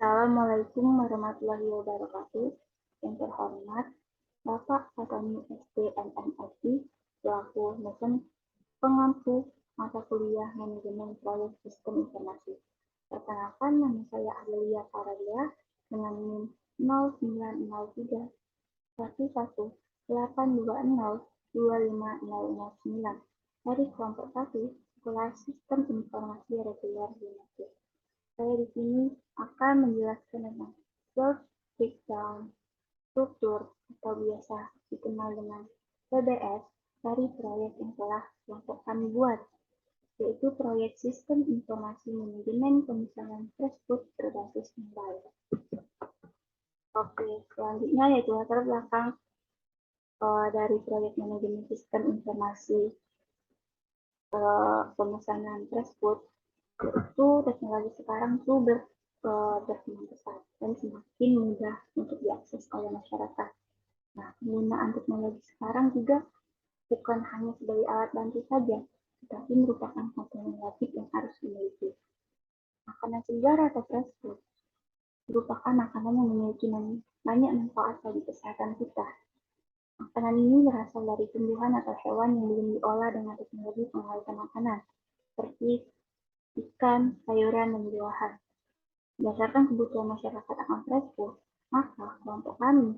Assalamualaikum warahmatullahi wabarakatuh. Yang terhormat, Bapak Fatoni SDMMSI, selaku dosen pengampu mata kuliah Manajemen Proyek Sistem Informasi. Perkenalkan, nama saya Adelia Paradia dengan NIM 0903 1182025009 dari kelompok 1 Kelas Sistem Informasi Reguler Unit. Saya di sini akan menjelaskan tentang work breakdown struktur atau biasa dikenal dengan PBS dari proyek yang telah kelompok kami buat, yaitu proyek Sistem Informasi Manajemen Pemisahan Tersebut berbasis mobile. Oke, selanjutnya yaitu latar belakang dari proyek manajemen sistem informasi pemesanan tersebut, yaitu teknologi sekarang itu berkembang pesat dan semakin mudah untuk diakses oleh masyarakat. Nah, penggunaan teknologi sekarang juga bukan hanya sebagai alat bantu saja, tetapi merupakan komponen wajib yang harus dimiliki. Makanan segar atau fast food merupakan makanan yang memiliki banyak manfaat bagi kesehatan kita. Makanan ini berasal dari tumbuhan atau hewan yang belum diolah dengan teknologi pengawet makanan, seperti ikan, sayuran, dan buah-buahan. Berdasarkan kebutuhan masyarakat akan fast food, maka kelompok kami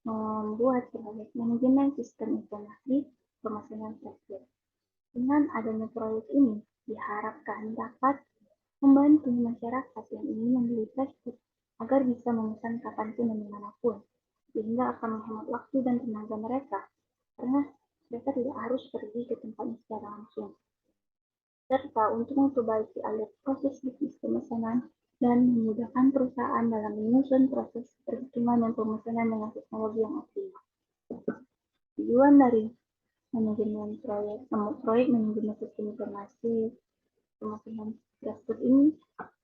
membuat proyek manajemen sistem informasi pemesanan fast food. Dengan adanya proyek ini, diharapkan dapat membantu masyarakat yang ingin membeli fast food agar bisa memesan kapanpun dan dimanapun, sehingga akan menghemat waktu dan tenaga mereka, karena mereka tidak harus pergi ke tempatnya secara langsung. Serta untuk memperbaiki alur proses bisnis pemesanan dan memudahkan perusahaan dalam menyusun proses perhitungan dan pemesanan dengan teknologi yang optimal. Tujuan dari manajemen proyek manajemen sistem informasi pemesanan tersebut ini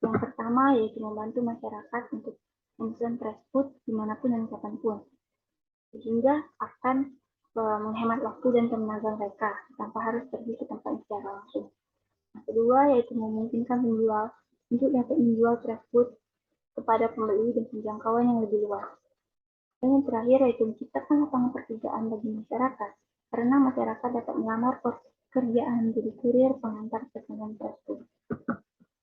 yang pertama yaitu membantu masyarakat untuk memesan tersebut dimanapun dan kapanpun, sehingga akan menghemat waktu dan tenaga mereka tanpa harus pergi ke tempat secara langsung. Yang kedua yaitu memungkinkan penjual untuk dapat menjual tersebut kepada pembeli dan penjangkauan yang lebih luas. Dan yang terakhir yaitu menciptakan lapangan pekerjaan bagi masyarakat, karena masyarakat dapat melamar pekerjaan menjadi kurir pengantar pesanan tersebut.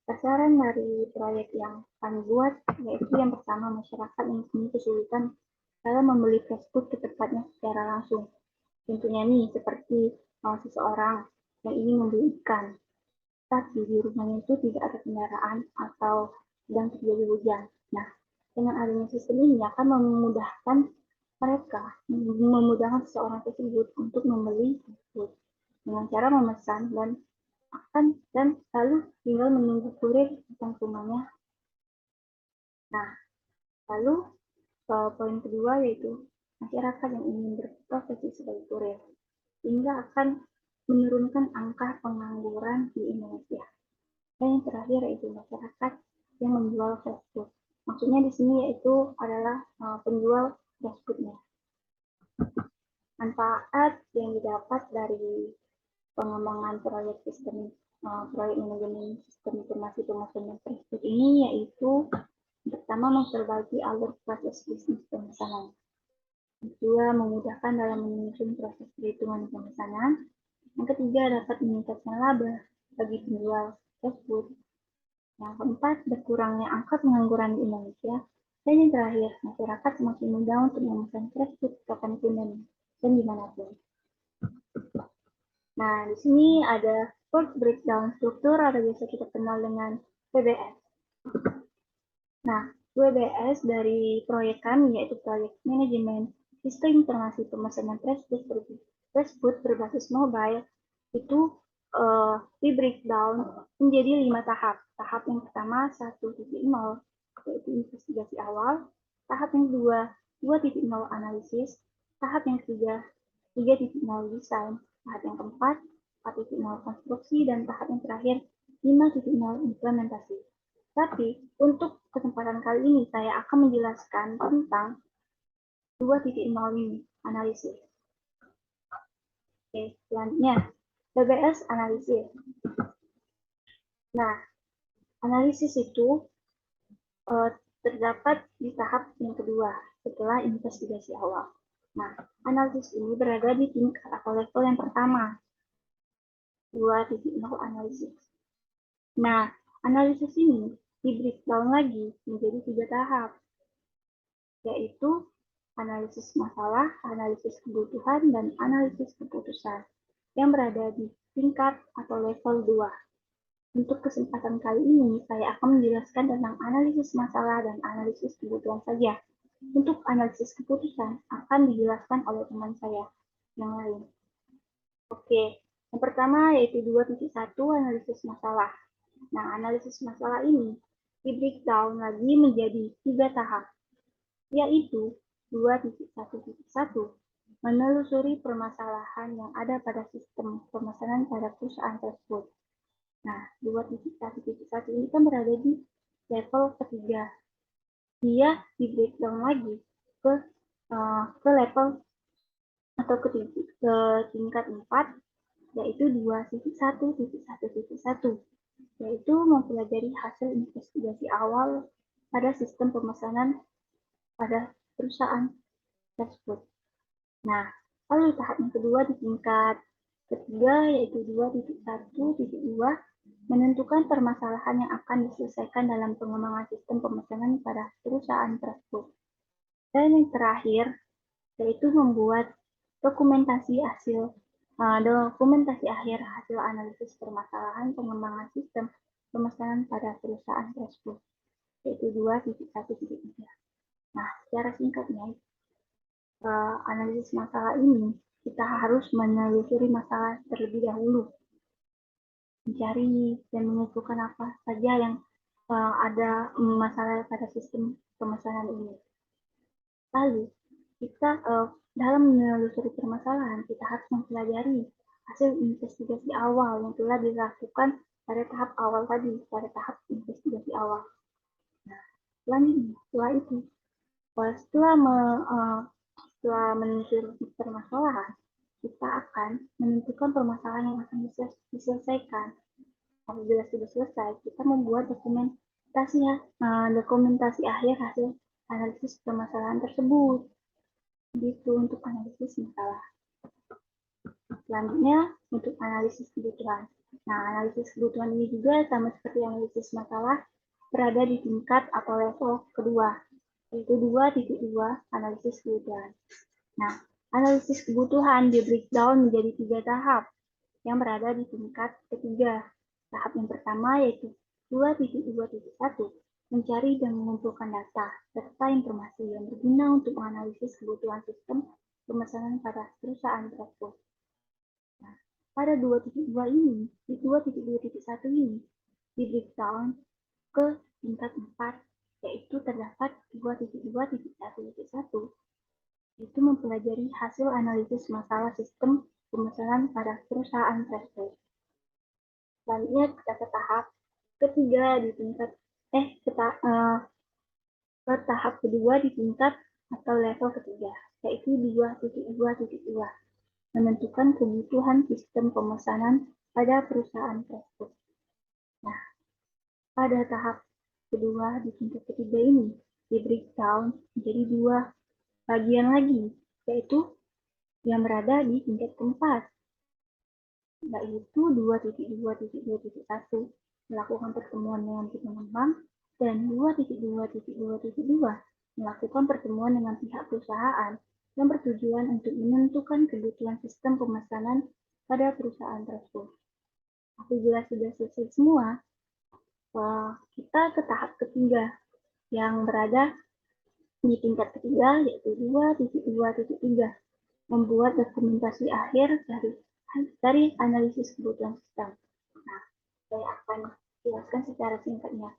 Sasaran dari proyek yang kami buat yaitu yang pertama masyarakat yang punya kesulitan dalam membeli tersebut ke tempatnya secara langsung. Tentunya nih seperti seseorang yang ingin membeli ikan, tapi di rumahnya itu tidak ada kendaraan atau sedang terjadi hujan. Nah, dengan adanya sistem ini akan memudahkan mereka, memudahkan seseorang tersebut untuk membeli tersebut dengan cara memesan dan lalu tinggal menunggu kurir datang ke rumahnya. Nah, lalu poin kedua yaitu masyarakat yang ingin berprofesi sebagai kurir, sehingga akan menurunkan angka pengangguran di Indonesia. Dan yang terakhir yaitu masyarakat yang menjual fast food. Maksudnya di sini yaitu adalah penjual fast foodnya. Manfaat yang didapat dari pengembangan proyek manajemen sistem informasi pemesanan fast food ini yaitu pertama memperbaiki alur proses bisnis pemesanan. Kedua, memudahkan dalam menyusun proses perhitungan pemesanan. Yang ketiga, dapat meningkatkan laba bagi penjual fast food. Yang keempat, berkurangnya angka pengangguran di Indonesia. Dan yang terakhir, masyarakat semakin mudah untuk memesan fast food kapanpun dan dimanapun. Nah, di sini ada work breakdown struktur atau biasa kita kenal dengan PBS. Nah, WBS dari proyek kami yaitu proyek manajemen sistem informasi pemesanan tersebut berbasis mobile itu di breakdown menjadi 5 tahap. Tahap yang pertama 1.0 yaitu investigasi awal, tahap yang kedua 2.0 analisis, tahap yang ketiga 3.0 desain, tahap yang keempat 4.0 konstruksi, dan tahap yang terakhir 5.0 implementasi. Tapi untuk kesempatan kali ini saya akan menjelaskan tentang 2.0 ini, analisis. Oke, selanjutnya PBS analisis. Nah, analisis itu terdapat di tahap yang kedua setelah investigasi awal. Nah, analisis ini berada di tingkat atau level yang pertama, 2.0 analisis. Nah, analisis ini di breakdown lagi menjadi 3 tahap, yaitu analisis masalah, analisis kebutuhan, dan analisis keputusan yang berada di tingkat atau level 2. Untuk kesempatan kali ini, saya akan menjelaskan tentang analisis masalah dan analisis kebutuhan saja. Untuk analisis keputusan akan dijelaskan oleh teman saya yang lain. Oke, yang pertama yaitu 2.1 analisis masalah. Nah, analisis masalah ini di breakdown lagi menjadi 3 tahap, yaitu 2.1.1 menelusuri permasalahan yang ada pada sistem pemesanan pada perusahaan tersebut. Nah, 2.1.1 ini kan berada di level ketiga. Dia di breakdown lagi ke level atau ke tingkat 4, yaitu 2.1.1.1, yaitu mempelajari hasil investigasi awal pada sistem pemesanan pada perusahaan tersebut. Nah, lalu tahap yang kedua di tingkat ketiga yaitu 2.1.2 menentukan permasalahan yang akan diselesaikan dalam pengembangan sistem pemesanan pada perusahaan tersebut. Dan yang terakhir yaitu membuat dokumentasi akhir hasil analisis permasalahan pengembangan sistem pemesanan pada perusahaan tersebut, yaitu 2.1.3. Nah, secara singkatnya, analisis masalah ini kita harus menelusuri masalah terlebih dahulu, mencari dan mengumpulkan apa saja yang ada masalah pada sistem pemesanan ini. Lalu kita dalam menelusuri permasalahan kita harus mempelajari hasil investigasi awal yang telah dilakukan pada tahap awal tadi, pada tahap investigasi awal. Nah, selanjutnya setelah itu, setelah menelusuri permasalahan, kita akan menentukan permasalahan yang akan diselesaikan. Apabila sudah selesai, kita membuat dokumentasi akhir hasil analisis permasalahan tersebut. Gitu untuk analisis masalah. Selanjutnya untuk analisis kebutuhan. Nah, analisis kebutuhan ini juga sama seperti analisis masalah berada di tingkat atau level kedua, yaitu 2.2 analisis kebutuhan. Nah, analisis kebutuhan di breakdown menjadi 3 tahap yang berada di tingkat ketiga. Tahap yang pertama yaitu 2.2.1 mencari dan mengumpulkan data serta informasi yang berguna untuk menganalisis kebutuhan sistem pemesanan pada perusahaan tersebut. Nah, pada 2.2 ini, di 2.2.1 ini, di breakdown ke tingkat 4, yaitu terdapat 2.2.1.1, itu mempelajari hasil analisis masalah sistem pemesanan pada perusahaan tersebut. Selanjutnya kita ke tahap ketiga di tingkat ke tahap kedua di tingkat atau level ketiga, yaitu 2.2.2 menentukan kebutuhan sistem pemesanan pada perusahaan tersebut. Nah, pada tahap kedua di tingkat ketiga ini di breakdown menjadi 2 bagian lagi, yaitu yang berada di tingkat keempat, yaitu 2.2.2.1 melakukan pertemuan dengan tim pengembang dan 2.2.2.2 melakukan pertemuan dengan pihak perusahaan yang bertujuan untuk menentukan kebutuhan sistem pemesanan pada perusahaan tersebut. Apabila sudah selesai semua, kita ke tahap ketiga yang berada di tingkat ketiga yaitu 2.2.3 membuat dokumentasi akhir dari analisis kebutuhan sistem. Nah, saya akan jelaskan secara singkatnya.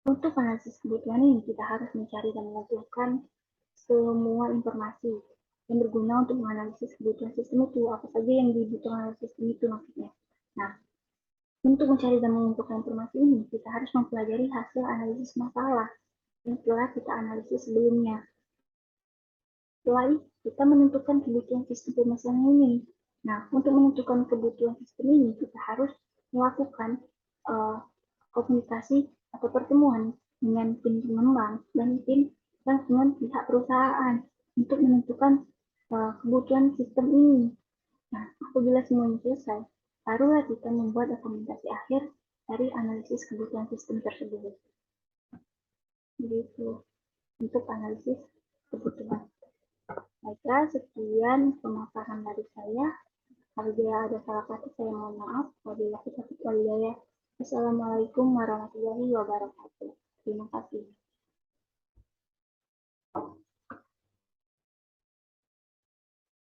Untuk analisis kebutuhan ini, kita harus mencari dan mengumpulkan semua informasi yang berguna untuk menganalisis kebutuhan sistem itu, apa saja yang dibutuhkan oleh sistem itu maksudnya. Nah, untuk mencari dan mengumpulkan informasi ini, kita harus mempelajari hasil analisis masalah yang telah kita analisis sebelumnya. Setelah itu, kita menentukan kebutuhan sistem pemesanan ini. Nah, untuk menentukan kebutuhan sistem ini, kita harus melakukan komunikasi atau pertemuan dengan tim pengembang dan dengan pihak perusahaan untuk menentukan kebutuhan sistem ini. Nah, apabila semuanya selesai, barulah kita membuat dokumentasi akhir dari analisis kebutuhan sistem tersebut. Begitu untuk analisis kebutuhan. Baiklah, sekian pemaparan dari saya. Apabila ada salah kata, saya mohon maaf. Wabillahi taufiq wal hidayah. Wassalamualaikum warahmatullahi wabarakatuh. Terima kasih.